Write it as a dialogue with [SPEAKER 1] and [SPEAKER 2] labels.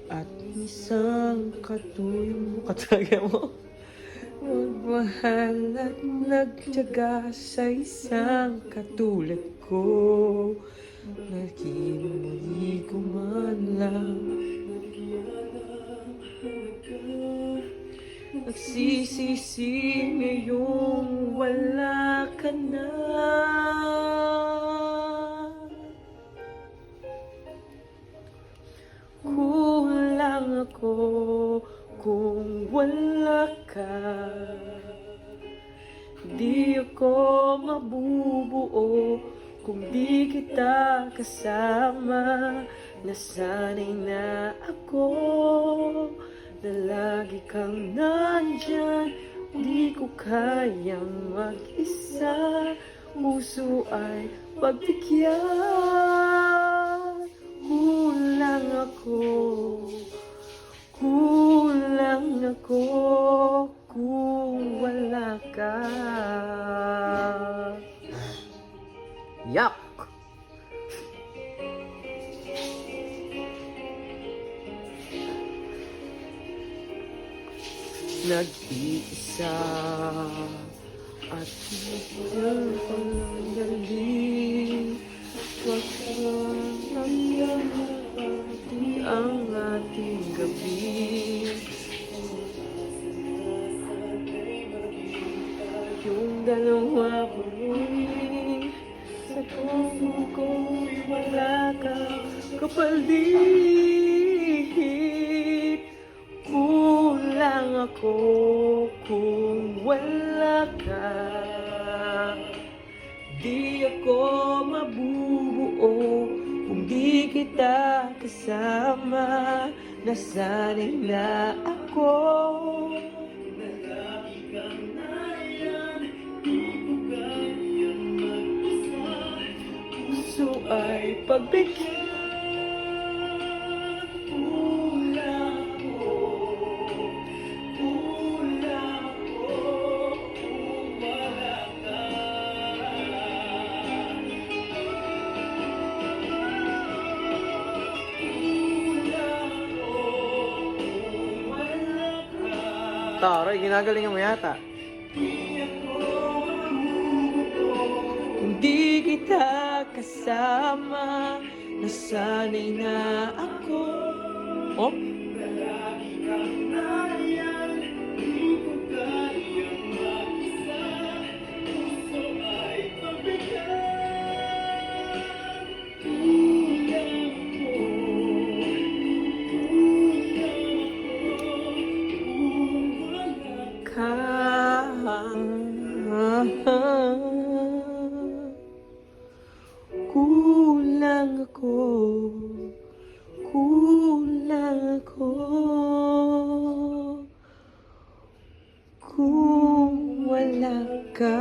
[SPEAKER 1] At isang katulad mo magmahal at nagtiyaga sa isang katulad ko. Naging muli ko man lang nagsisisi ngayong wala ka na. Kulang ako kung wala ka. Di ako mabubuo kung di kita kasama. Nasanay na ako na lagi kang nandyan. Di ko kayang mag-isa. Puso ay pagbigyan. Kulang ako kung wala ka. Yuck! Nag-iisa at bigyan ko lang dali. Wag kang nangyayari ang ating gabi. Yung dalawa muli sa puso ko'y wala kang kapalit. Kulang ako kung wala ka. Di ako mabubuo kung di kita kasama. Nasanay na ako na lagi kang nariyan. Di ko kayang mag-isa. Puso ay pagbigyan. Taray, ginagalingan mo yata. Hindi kita kasama, nasanay na ako. Oh? Kulang ako, kulang ako kung wala ka.